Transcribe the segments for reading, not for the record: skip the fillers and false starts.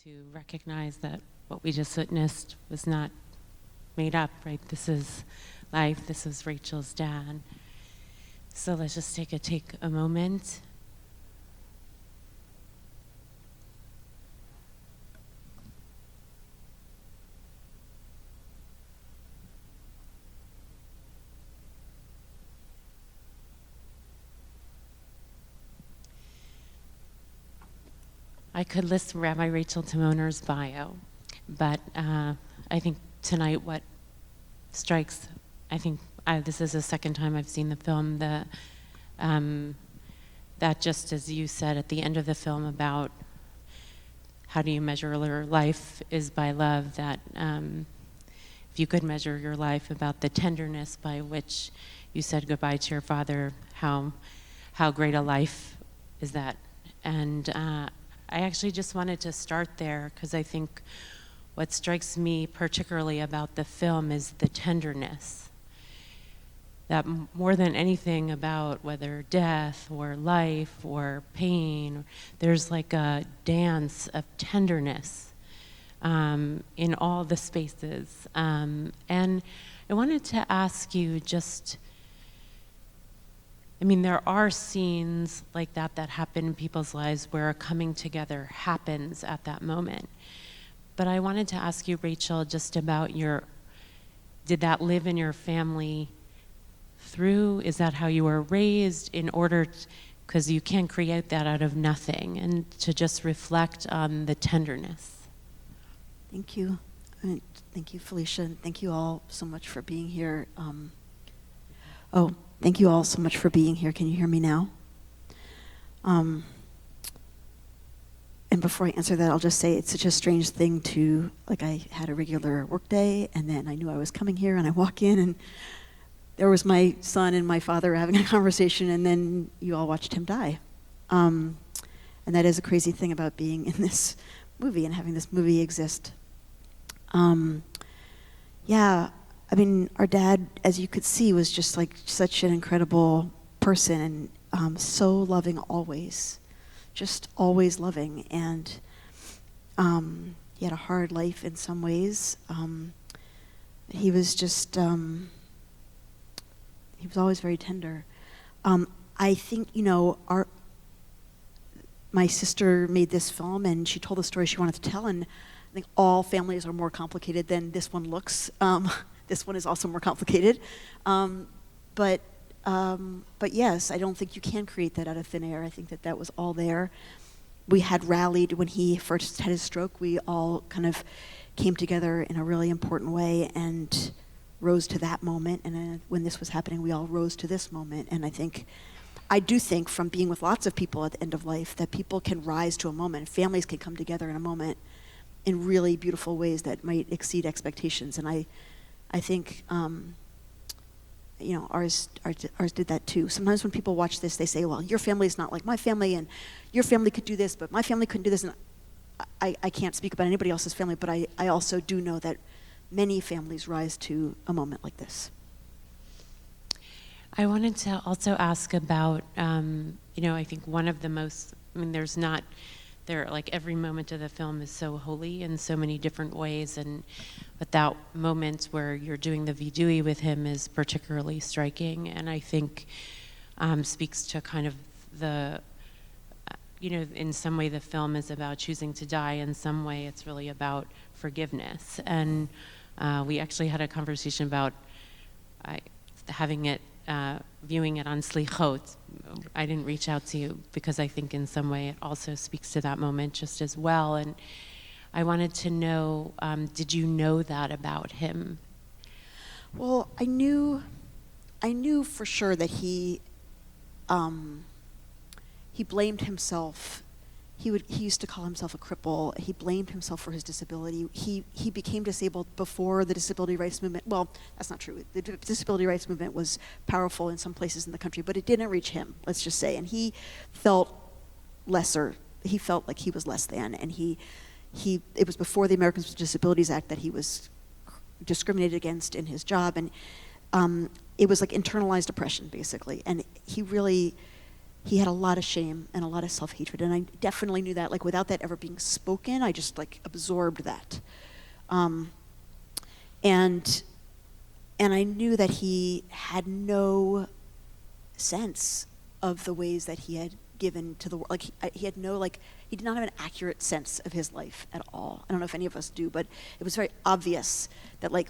to recognize that what we just witnessed was not made up, right? This is life. This is Rachel's dad. So let's just take a moment. I could list Rabbi Rachel Timoner's bio, but I think tonight what strikes, this is the second time I've seen the film, that just as you said at the end of the film about how do you measure your life is by love, that if you could measure your life about the tenderness by which you said goodbye to your father, how great a life is that. And I actually just wanted to start there because I think what strikes me particularly about the film is the tenderness. That more than anything about whether death or life or pain, there's like a dance of tenderness in all the spaces. And I wanted to ask you there are scenes like that happen in people's lives where a coming together happens at that moment. But I wanted to ask you, Rachel, just about did that live in your family through? Is that how you were raised because you can't create that out of nothing, and to just reflect on the tenderness? Thank you. Thank you, Felicia, and thank you all so much for being here. Thank you all so much for being here. Can you hear me now? And before I answer that, I'll just say it's such a strange thing I had a regular work day, and then I knew I was coming here, and I walk in, and there was my son and my father having a conversation, and then you all watched him die. And that is a crazy thing about being in this movie and having this movie exist. Our dad, as you could see, was just like such an incredible person, and so loving always, just always loving. And he had a hard life in some ways. He was just, he was always very tender. I think, my sister made this film, and she told the story she wanted to tell, and I think all families are more complicated than this one looks. This one is also more complicated. But yes, I don't think you can create that out of thin air. I think that was all there. We had rallied when he first had his stroke. We all kind of came together in a really important way and rose to that moment. And when this was happening, we all rose to this moment. And I do think from being with lots of people at the end of life that people can rise to a moment. Families can come together in a moment in really beautiful ways that might exceed expectations. And I think, ours did that too. Sometimes when people watch this, they say, well, your family is not like my family, and your family could do this, but my family couldn't do this. And I can't speak about anybody else's family, but I also do know that many families rise to a moment like this. I wanted to also ask about, I think one of the most, every moment of the film is so holy in so many different ways, but that moment where you're doing the vidui with him is particularly striking, and I think speaks to kind of in some way the film is about choosing to die, in some way it's really about forgiveness. And we actually had a conversation about viewing it on Slichot. I didn't reach out to you because I think in some way it also speaks to that moment just as well. And I wanted to know, did you know that about him? Well, I knew for sure that he blamed himself. He used to call himself a cripple. He blamed himself for his disability. He became disabled before the disability rights movement. Well, that's not true. The disability rights movement was powerful in some places in the country, but it didn't reach him, let's just say. And he felt lesser. He felt like he was less than. And it was before the Americans with Disabilities Act that he was discriminated against in his job. And it was like internalized oppression, basically. And he really he had a lot of shame and a lot of self-hatred, and I definitely knew that. Like, without that ever being spoken, I just like absorbed that. And I knew that he had no sense of the ways that he had given to the world. Like, he had no, like, he did not have an accurate sense of his life at all. I don't know if any of us do, but it was very obvious that, like,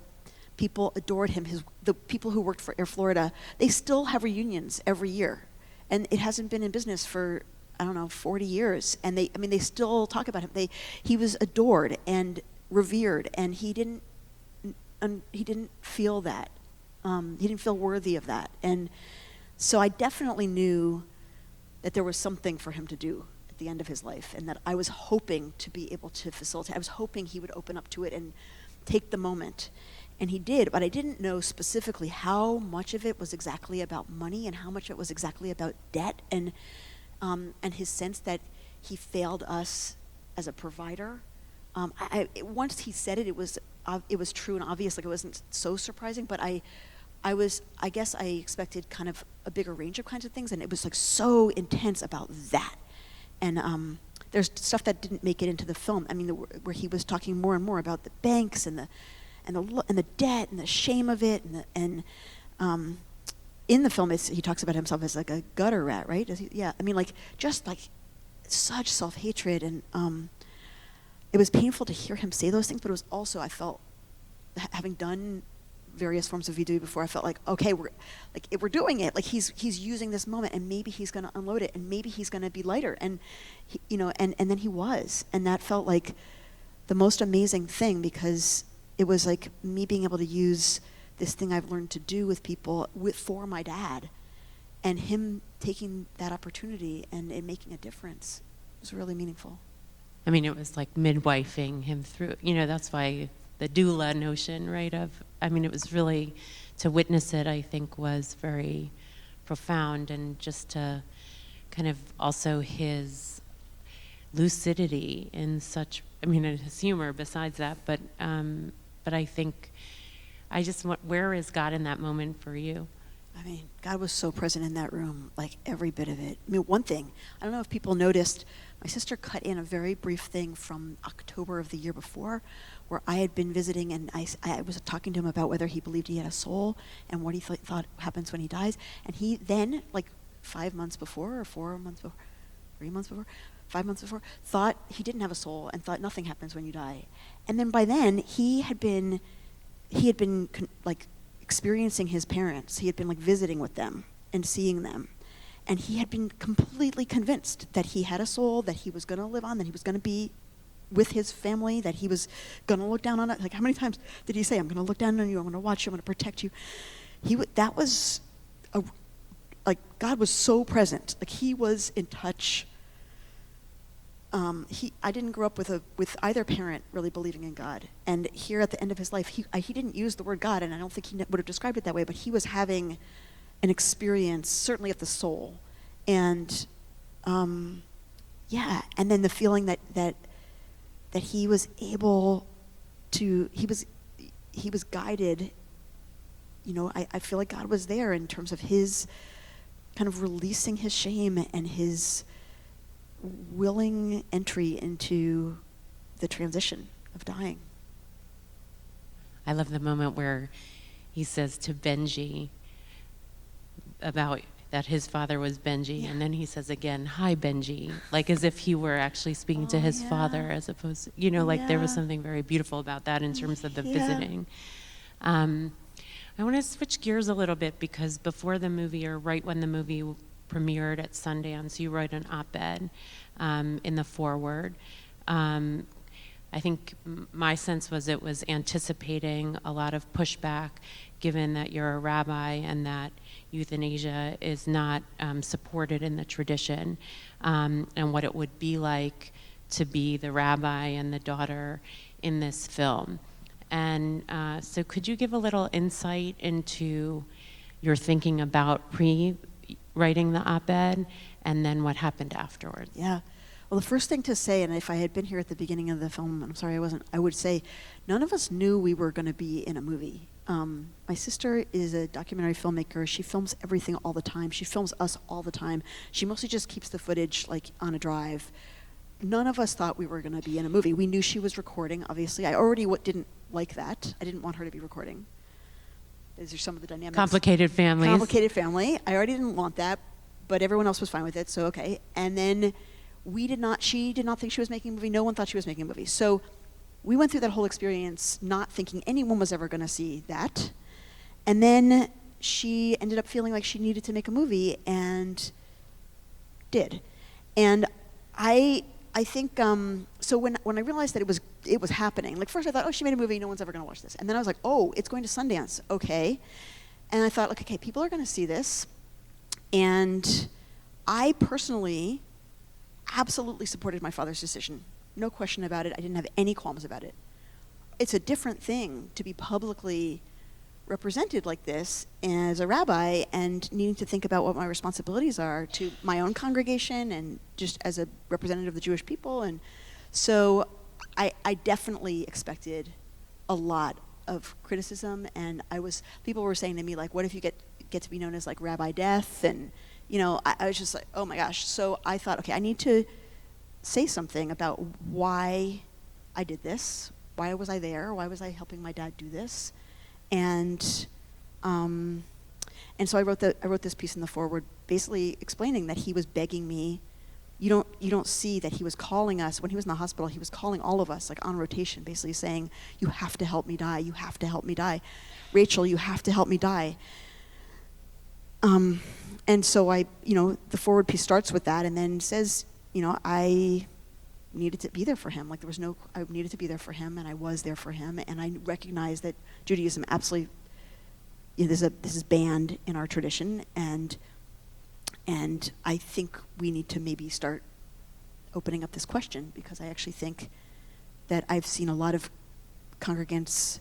people adored him. The people who worked for Air Florida, they still have reunions every year. And it hasn't been in business for, I don't know, 40 years. And they still talk about him. He was adored and revered, and he didn't feel that. He didn't feel worthy of that. And so I definitely knew that there was something for him to do at the end of his life, and that I was hoping to be able to facilitate. I was hoping he would open up to it and take the moment. And he did, but I didn't know specifically how much of it was exactly about money and how much it was exactly about debt, and his sense that he failed us as a provider. Once he said it, it was true and obvious. Like, it wasn't so surprising, but I guess I expected kind of a bigger range of kinds of things, and it was like so intense about that. And there's stuff that didn't make it into the film. I mean, where he was talking more and more about the banks and the debt and the shame of it, and in the film he talks about himself as like a gutter rat, right? Yeah, I mean, like, just like such self-hatred, and it was painful to hear him say those things, but it was also, I felt, having done various forms of VW before, I felt like, okay, we're doing it. Like, he's using this moment, and maybe he's going to unload it, and maybe he's going to be lighter, and and then he was, and that felt like the most amazing thing, because it was like me being able to use this thing I've learned to do with people for my dad, and him taking that opportunity and it making a difference. It was really meaningful. I mean, it was like midwifing him through, that's why the doula notion, right, it was really, to witness it, I think, was very profound, and just to kind of also his lucidity in such, and his humor besides that, but I think, where is God in that moment for you? I mean, God was so present in that room, like every bit of it. I mean, one thing, I don't know if people noticed, my sister cut in a very brief thing from October of the year before, where I had been visiting, and I was talking to him about whether he believed he had a soul and what he thought happens when he dies. And he then, like 5 months before, or 4 months before, 3 months before, 5 months before, thought he didn't have a soul and thought nothing happens when you die. And then by then, he had been like experiencing his parents. He had been like visiting with them and seeing them. And he had been completely convinced that he had a soul, that he was going to live on, that he was going to be with his family, that he was going to look down on it. Like, how many times did he say, I'm going to look down on you, I'm going to watch you, I'm going to protect you? That was, like, God was so present. Like, he was in touch. I didn't grow up with either parent really believing in God. And here at the end of his life, he didn't use the word God, and I don't think he would have described it that way, but he was having an experience, certainly of the soul. And, yeah, and then the feeling that he was able to, he was guided, I feel like God was there in terms of his kind of releasing his shame and his willing entry into the transition of dying. I love the moment where he says to Benji about that his father was Benji, yeah. And then he says again, hi Benji, like as if he were actually speaking to his father, as opposed to, like there was something very beautiful about that in terms of the visiting. I want to switch gears a little bit, because before the movie, or right when the movie premiered at Sundance, you wrote an op-ed in the foreword. I think my sense was it was anticipating a lot of pushback, given that you're a rabbi and that euthanasia is not supported in the tradition, and what it would be like to be the rabbi and the daughter in this film. And so could you give a little insight into your thinking about pre-writing the op-ed and then what happened afterwards? Yeah. Well, the first thing to say, and if I had been here at the beginning of the film, I'm sorry I wasn't, I would say none of us knew we were going to be in a movie. My sister is a documentary filmmaker. She films everything all the time. She films us all the time. She mostly just keeps the footage like on a drive. None of us thought we were going to be in a movie. We knew she was recording, obviously. I already didn't like that. I didn't want her to be recording. These are some of the dynamics. Complicated families. Complicated family. I already didn't want that, but everyone else was fine with it, so okay. And then she did not think she was making a movie. No one thought she was making a movie. So we went through that whole experience not thinking anyone was ever going to see that. And then she ended up feeling like she needed to make a movie and did. And I think, so when I realized that it was happening, like first I thought, oh, she made a movie, no one's ever going to watch this. And then I was like, oh, it's going to Sundance, okay. And I thought, like, okay, people are going to see this. And I personally absolutely supported my father's decision. No question about it. I didn't have any qualms about it. It's a different thing to be publicly represented like this as a rabbi and needing to think about what my responsibilities are to my own congregation and just as a representative of the Jewish people. And so I definitely expected a lot of criticism, and people were saying to me, like, what if you get to be known as like Rabbi Death? And I was just like, oh my gosh. So I thought, okay, I need to say something about why I did this. Why was I there? Why was I helping my dad do this? And so I wrote this piece in the foreword, basically explaining that he was begging me. You don't see that he was calling us when he was in the hospital. He was calling all of us like on rotation, basically saying, "You have to help me die. You have to help me die. Rachel, you have to help me die." And so the forward piece starts with that, and then says, I needed to be there for him. Like I needed to be there for him, and I was there for him, and I recognized that Judaism absolutely, this is banned in our tradition, and I think we need to maybe start opening up this question, because I actually think that I've seen a lot of congregants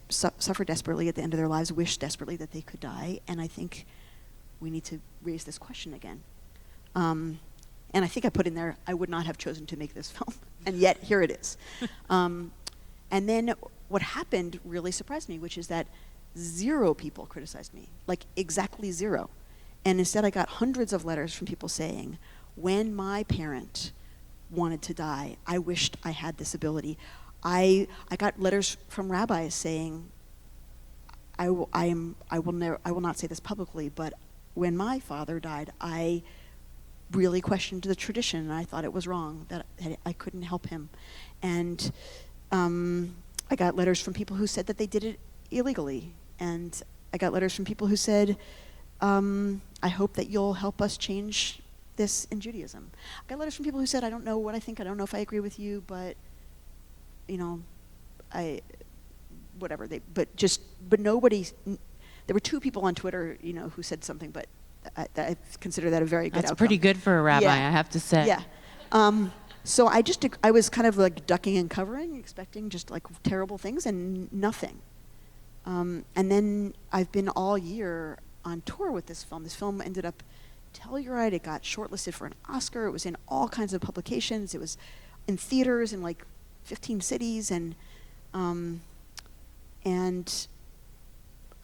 suffer desperately at the end of their lives, wish desperately that they could die, and I think we need to raise this question again. And I think I put in there, I would not have chosen to make this film, and yet here it is. And then what happened really surprised me, which is that 0 people criticized me, like exactly 0. And instead I got hundreds of letters from people saying, when my parent wanted to die, I wished I had this ability. I got letters from rabbis saying, I will not say this publicly, but when my father died, I really questioned the tradition, and I thought it was wrong, that I couldn't help him. And I got letters from people who said that they did it illegally. And I got letters from people who said, I hope that you'll help us change this in Judaism. I got letters from people who said, I don't know what I think, I don't know if I agree with you, but, but nobody, there were 2 people on Twitter, who said something, but I consider that a very good outcome. That's pretty good for a rabbi, I have to say. Yeah. So I was kind of like ducking and covering, expecting just like terrible things, and nothing. And then I've been all year on tour with this film. This film ended up Telluride. It got shortlisted for an Oscar. It was in all kinds of publications. It was in theaters in like 15 cities, and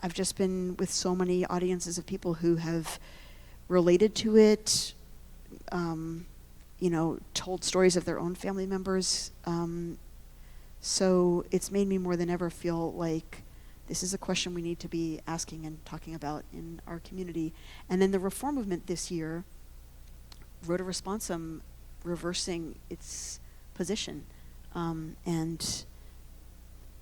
I've just been with so many audiences of people who have related to it, told stories of their own family members. So it's made me more than ever feel like this is a question we need to be asking and talking about in our community. And then the Reform movement this year wrote a responsum reversing its position. And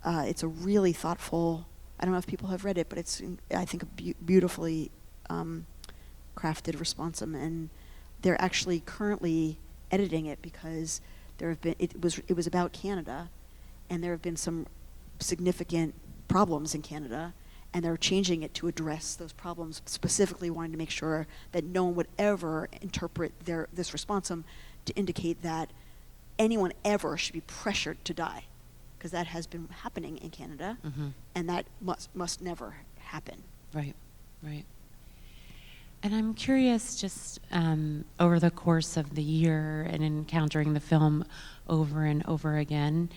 it's a really thoughtful, I don't know if people have read it, but it's, I think, a beautifully crafted responsum. And they're actually currently editing it because it was about Canada, and there have been some significant problems in Canada, and they're changing it to address those problems, specifically wanting to make sure that no one would ever interpret this responsum to indicate that anyone ever should be pressured to die, because that has been happening in Canada, and that must never happen. Right. And I'm curious, just over the course of the year and encountering the film over and over again,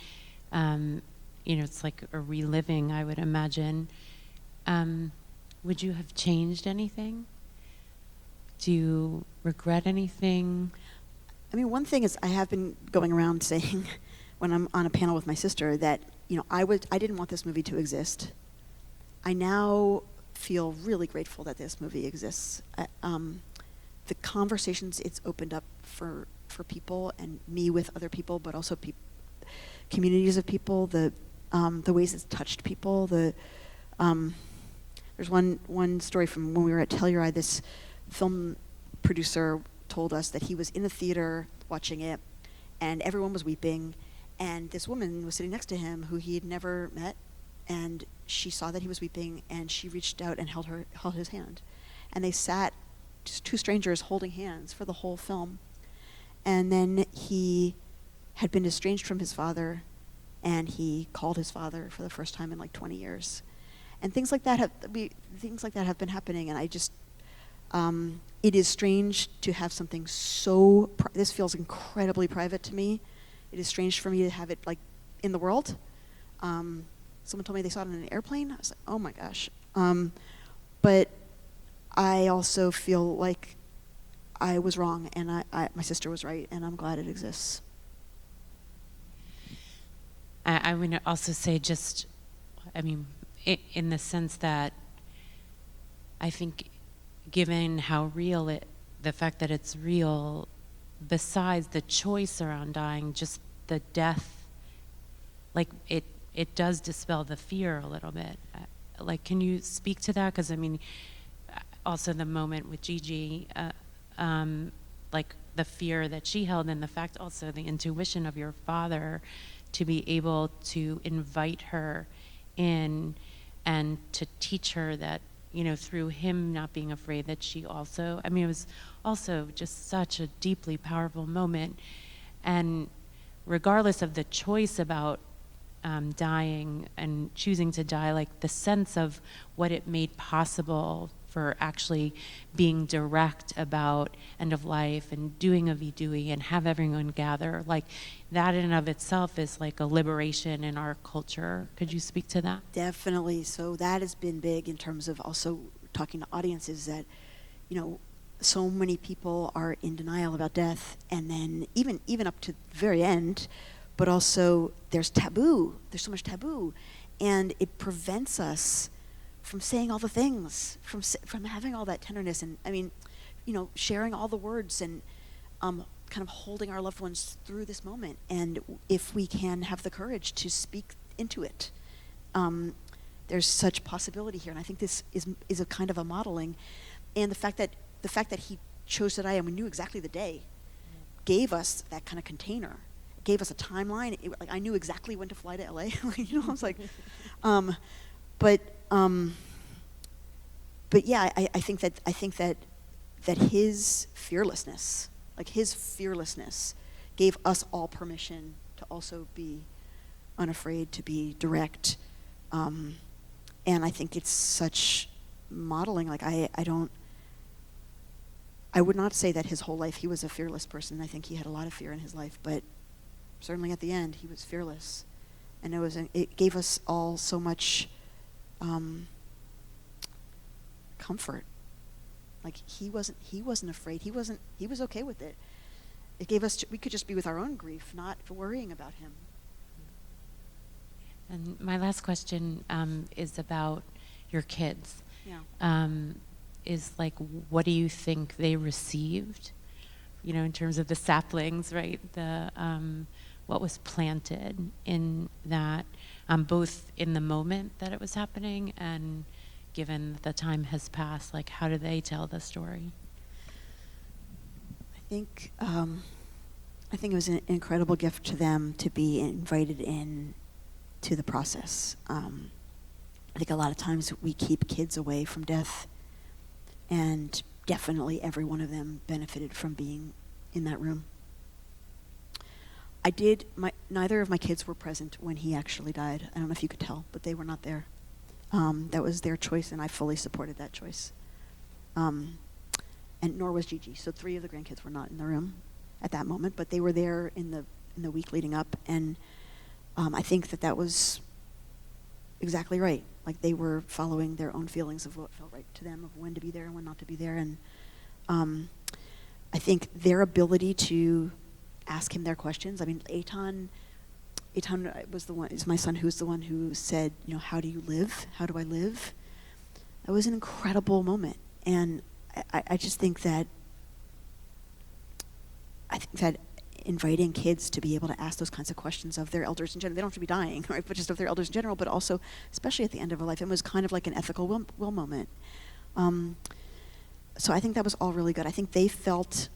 it's like a reliving, I would imagine. Would you have changed anything? Do you regret anything? I mean, one thing is I have been going around saying when I'm on a panel with my sister that, I didn't want this movie to exist. I now feel really grateful that this movie exists. The conversations it's opened up for people and me with other people, but also communities of people, the ways it's touched people. There's one story from when we were at Telluride. This film producer told us that he was in the theater watching it, and everyone was weeping, and this woman was sitting next to him who he had never met, and she saw that he was weeping, and she reached out and held his hand, and they sat, just two strangers holding hands for the whole film. And then he had been estranged from his father, and he called his father for the first time in like 20 years, and things like that have been happening. And I just, it is strange to have something so. This feels incredibly private to me. It is strange for me to have it like in the world. Someone told me they saw it on an airplane. I was like, oh my gosh. But I also feel like I was wrong, and my sister was right, and I'm glad it exists. I would also say in the sense that I think given how real the fact that it's real, besides the choice around dying, just the death, like it does dispel the fear a little bit. Like, can you speak to that? Because also the moment with Gigi, like the fear that she held, and the fact also the intuition of your father to be able to invite her in and to teach her that, through him not being afraid, that she also, it was also just such a deeply powerful moment. And regardless of the choice about dying and choosing to die, like the sense of what it made possible for actually being direct about end of life and doing a vidui and have everyone gather, like that in and of itself is like a liberation in our culture. Could you speak to that? Definitely. So that has been big in terms of also talking to audiences that, so many people are in denial about death, and then even up to the very end, but also there's taboo. There's so much taboo, and it prevents us from saying all the things, from having all that tenderness, and sharing all the words, and kind of holding our loved ones through this moment. And if we can have the courage to speak into it, there's such possibility here. And I think this is a kind of a modeling, and the fact that he chose to die and we knew exactly the day, gave us that kind of container, gave us a timeline. Like I knew exactly when to fly to LA. I was like, but yeah, I think that his fearlessness, gave us all permission to also be unafraid, to be direct, and I think it's such modeling. Like I would not say that his whole life he was a fearless person. I think he had a lot of fear in his life, but certainly at the end he was fearless, and it gave us all so much comfort. Like he wasn't afraid. He was okay with it. It gave us, we could just be with our own grief, not worrying about him. And my last question is about your kids. Yeah. Is like, what do you think they received, in terms of the saplings, right? The what was planted in that, both in the moment that it was happening and given that the time has passed, like how do they tell the story? I think it was an incredible gift to them to be invited in to the process. I think a lot of times we keep kids away from death, and definitely every one of them benefited from being in that room. Neither of my kids were present when he actually died. I don't know if you could tell, but they were not there. That was their choice, and I fully supported that choice. And nor was Gigi. So 3 of the grandkids were not in the room at that moment, but they were there in the week leading up. And I think that was exactly right. Like they were following their own feelings of what felt right to them, of when to be there and when not to be there. And I think their ability to ask him their questions. I mean, Eitan is my son, who's the one who said, how do you live? How do I live? That was an incredible moment. And I just think that inviting kids to be able to ask those kinds of questions of their elders in general, they don't have to be dying, right? But just of their elders in general, but also, especially at the end of a life, it was kind of like an ethical will moment. So I think that was all really good. I think they felt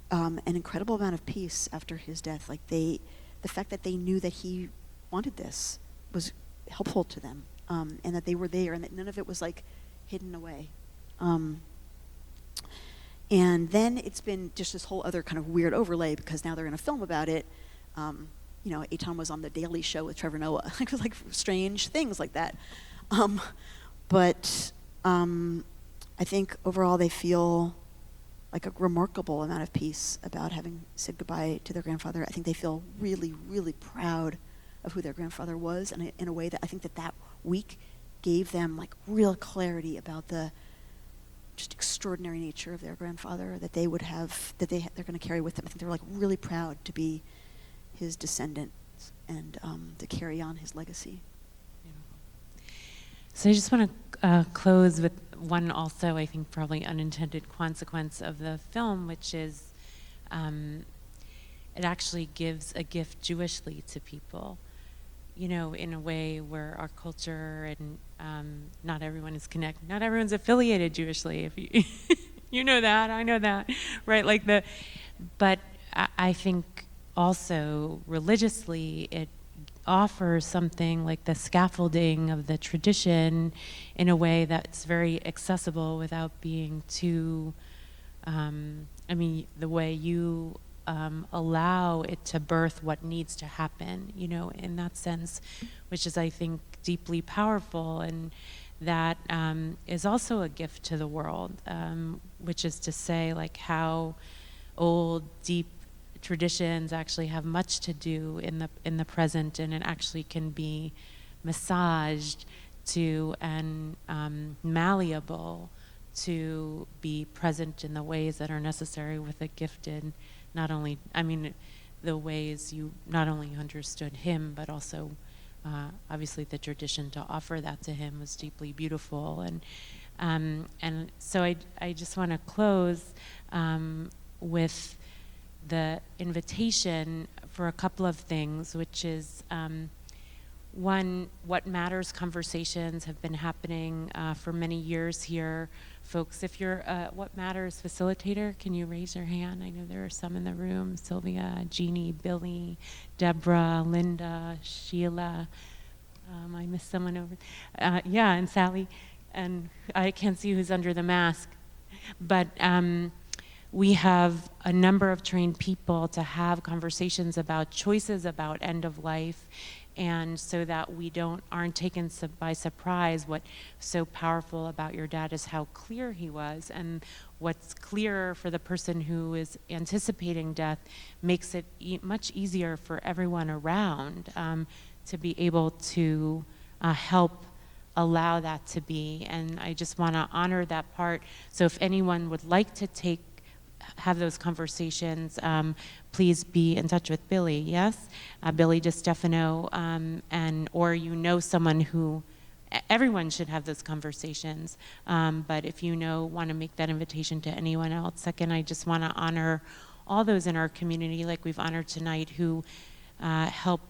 an incredible amount of peace after his death. Like the fact that they knew that he wanted this was helpful to them, and that they were there, and that none of it was like hidden away. And then it's been just this whole other kind of weird overlay, because now they're going to film about it. Eitan was on The Daily Show with Trevor Noah. It was like strange things like that. But I think overall they feel like a remarkable amount of peace about having said goodbye to their grandfather. I think they feel really, really proud of who their grandfather was, and in a way that I think that week gave them like real clarity about the just extraordinary nature of their grandfather that they would have, that they're going to carry with them. I think they're like really proud to be his descendants and to carry on his legacy. So I just want to close with one also, I think, probably unintended consequence of the film, which is it actually gives a gift Jewishly to people, in a way where our culture and not everyone is connected, not everyone's affiliated Jewishly. If you, you know that, I know that, right? But I think also religiously it offers something like the scaffolding of the tradition in a way that's very accessible without being too, the way you allow it to birth what needs to happen, in that sense, which is, I think, deeply powerful, and that is also a gift to the world, which is to say, like, how old, deep traditions actually have much to do in the present, and it actually can be massaged to and malleable to be present in the ways that are necessary with a gifted, not only, the ways you not only understood him, but also obviously the tradition to offer that to him was deeply beautiful. And so I just want to close with the invitation for a couple of things, which is one, What Matters conversations have been happening for many years here. Folks, if you're a What Matters facilitator, can you raise your hand? I know there are some in the room: Sylvia, Jeannie, Billy, Deborah, Linda, Sheila. I missed someone over. And Sally. And I can't see who's under the mask. But we have a number of trained people to have conversations about choices about end of life, and so that we aren't taken by surprise. What's so powerful about your dad is how clear he was, and what's clearer for the person who is anticipating death makes it much easier for everyone around to be able to help allow that to be. And I just want to honor that part. So if anyone would like to have those conversations, please be in touch with Billy, yes? Billy DiStefano, or someone who, everyone should have those conversations, but if want to make that invitation to anyone else. Second, I just want to honor all those in our community, like we've honored tonight, who help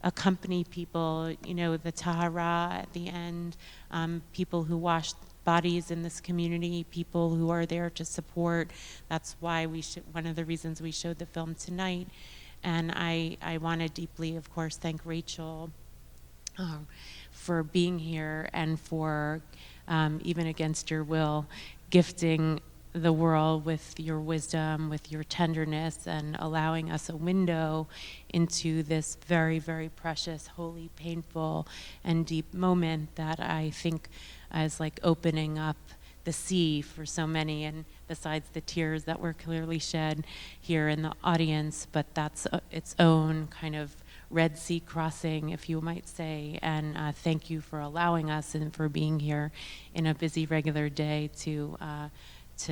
accompany people, the Tahara at the end, people who wash bodies in this community, people who are there to support. That's why one of the reasons we showed the film tonight. And I want to deeply, of course, thank Rachel for being here and for, even against your will, gifting the world with your wisdom, with your tenderness, and allowing us a window into this very, very precious, holy, painful, and deep moment that I think is like opening up the sea for so many, and besides the tears that were clearly shed here in the audience, but that's its own kind of Red Sea crossing, if you might say. And thank you for allowing us and for being here in a busy regular day to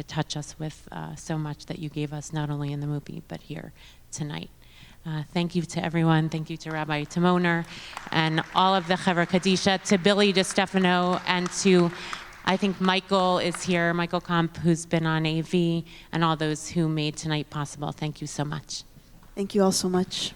touch us with so much that you gave us, not only in the movie, but here tonight. Thank you to everyone. Thank you to Rabbi Timoner and all of the Chevra Kadisha, to Billy DeStefano, and to, I think Michael is here, Michael Kamp, who's been on AV, and all those who made tonight possible. Thank you so much. Thank you all so much.